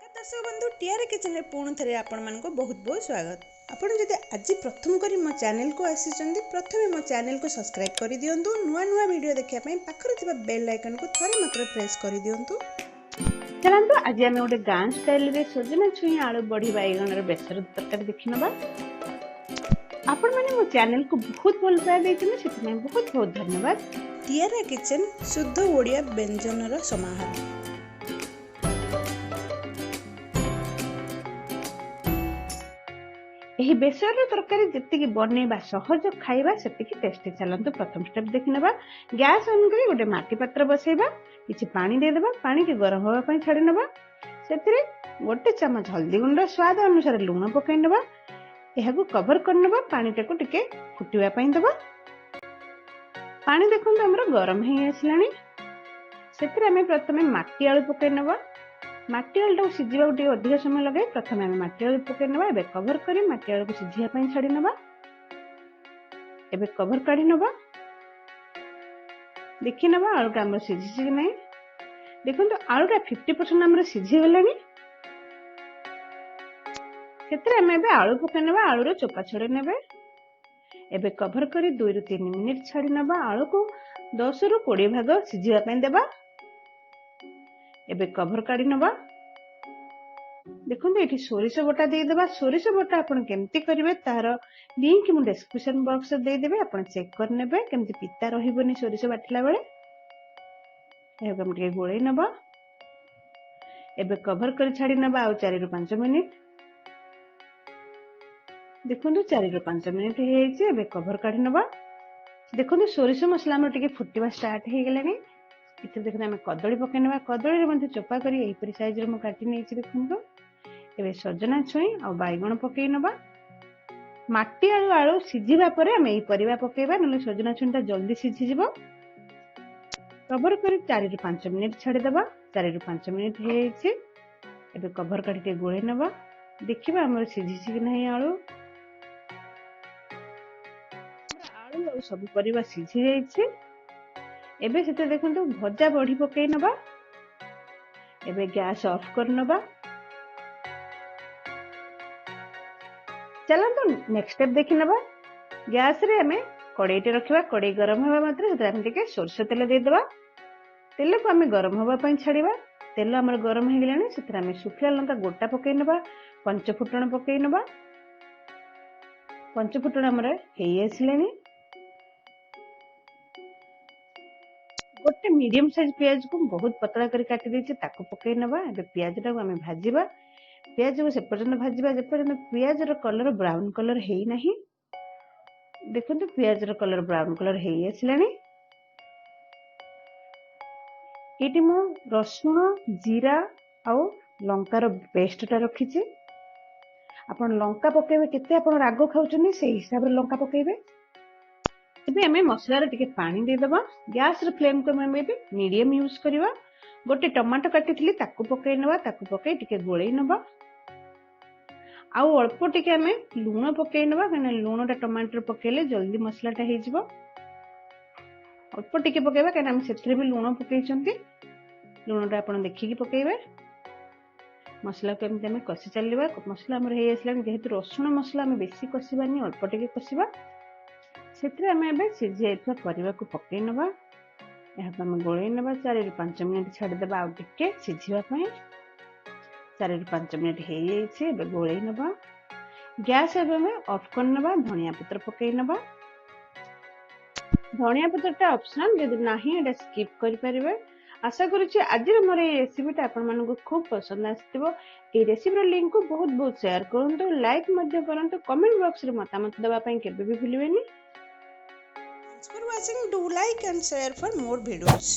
दर्शक बंधु Tiara kitchen रे पुणी थे आपण मान बहुत बहुत स्वागत। आपण जदि आज प्रथम करी मो चैनल को आसीचंदी प्रथमे मो चैनल को सब्सक्राइब करि दियंतु। नुआ नुआ वीडियो देखिया पई पाखरे थिबा बेल आइकन को थरे मात्र प्रेस करि दियंतु। चलंतु आज आमे ओटे गां स्टाइल रे सजना छुई आलू बड़ी बैगन रे बेसर तरकारी देखिनबा। आपण माने मो चैनल को बहुत भल पाए दैछन सेति में बहुत बहुत धन्यवाद। टियारा किचन शुद्ध ओडिया व्यंजन रो समाहार। एही बेसर तरकारी जति बनैबा सहज खाइबा सेतिकी टेस्टी। चलंतु प्रथम स्टेप देखिनबा। गैस ऑन करी गोटे माटी पात्र बसैबा, किछि पानी दे देबा, पानी के गरम होबा पई छाडी नबा। सेतिरे गोटे चम्मच हल्दी गुंड स्वाद अनुसार लूण पकाई नबा। एहाकू कवर कर नबा, पानी टाकू टिके फुटिबा पई देबा। पानी देखंतु हमर गरम हे आसलानी। सेतिरे हमें प्रथमे माटी आलू पकाई नबा। माटी आलू को सिझिबा टिके अधिक समय लगे। प्रथमे हमें माटी आलू पकाई नबा। एबे कवर करी माटी आलू को सिझिया पई छाडी नबा। एबे कवर काढी नबा। देखि नबा आलू का हमर सिझि कि नै। देखंतु आलू का 50% हमर सिझि गलानी। सेतरे हमें एबे आलू पकाई नबा। आलू रो चोपा छोड़े नेबे। एबे कवर करी 2 ରୁ 3 मिनिट छाडी नबा। आलू को 10 ରୁ 20 भाग सिझिया पई देबा। एबे कवर काढी नबा। देखंतु एठी सोरिष बटा दे देबा। सोरिष बटा आपण केमती करिवे तार लिंक मु डिस्क्रिप्शन बॉक्स रे दे देबे। आपण चेक कर नेबे केमती पिता रहिबोनी सोरिष बाटला बेले। एबे हम के गोळै नबा। एबे कवर कर छाडी नबा आ 4 ରୁ 5 मिनिट। देखंतु 4 ରୁ 5 मिनिट हे छै। एबे कवर काढी नबा। देखंतु सोरिष मसला हम टिके फुटिबा स्टार्ट हे गेलानी। इथे देखते हमें कदली पकाई नबा। कदली रे मध्ये चोपा करी एही परि साइज रे मु काटी नै छी। देखंतु एबे सजना छुई आ बैगण पकाई नबा। माटी आलू आलू सिझिबा परे हम एही परिबा पकाइबा, नले सजना छुईटा जल्दी सिझि जिवो। कवर करी 4 ରୁ 5 मिनिट छाडी देबा। 4 ରୁ 5 मिनिट हे छै। एबे कवर काटी के गोळे नबा। देखिबा हमर सिझि कि नै आलू। आलू आ सब परिबा सिझि जाय छै। एबे सेते देखंतु भजा बढी पकाई नबा। एबे गैस ऑफ कर नबा। चलंतु नेक्स्ट स्टेप देखि नबा। गैस रे हमें कड़ाईटे रखिबा। कड़ाई गरम होबा मात्रे सेते हम टिके सरसो तेल दे देबा। तेल को हमें गरम होबा पई छाडीबा। तेल हमर गरम हे गेलानी। सेते हमें सुखला लंका गोटा पकाई नबा। पंच फुटण पकाई नबा। पंच फुटण हमर हे आसलेनी। गोटे मीडियम साइज प्याज को बहुत पतला कर काटी देछि ताको पकाई नबा। एबे प्याज टा को हमें भाजीबा। प्याज को से पर्यंत भाजीबा जे पर्यंत प्याज रो कलर ब्राउन कलर हेई नाही। देखंतु प्याज रो कलर ब्राउन कलर हेई आसलानी। एटी मो रसुण जीरा आ लंका रो पेस्ट टा रखी छी। आपण लंका पकेबे केते आपण रागो खाउछनी से हिसाब रे लंका पकेबे। एबे हमें मसला रे टिके पानी दे देबा। गैस रे फ्लेम को हमें एबे मीडियम यूज करबा। गोटे टमाटो काटिथिली ताकू पकाई नबा। ताकू पकाई टिके गोळै नबा। आ अल्प टिके हमें लूण पकाई नबा। कने लूणटा टमाटर पकेले जल्दी मसलाटा हे जिवो। अल्प टिके पकेबा कने हम सेथरे भी लूण पकाइचंती। लूणटा आपण देखि कि पकेबे। मसला को एमते हमें कसी चलिबा। मसला हमर हे आसलानी। जेहेतु रसुण मसला हमें बेसी कसिबानी, अल्प टिके कसिबा। सेथरे हमें एबे सिझि आइथवा परिबा को पकाई नबा। एहा हम गोळै नबा। 4 ରୁ 5 मिनिट छाडी देबा आ टिके सिझिबा पई। 4 ରୁ 5 मिनिट हे छै। एबे गोळै नबा। गैस एबे हमें ऑफ कर नबा। धनिया पत्र पकाई नबा। धनिया पत्रटा ऑप्शनल, जदि नाही एटा स्किप करि परिबे। आशा करूछि आज हमर ए रेसिपीटा आपन मानको खूब पसंद आस्तिबो। ए रेसिपी रो लिंक को बहुत बहुत शेयर करंतु, लाइक मध्ये करंतु, कमेंट बॉक्स रे मतामत देबा पई केबे भी भूलिबेनी। Thanks for watching. Do like and share for more videos.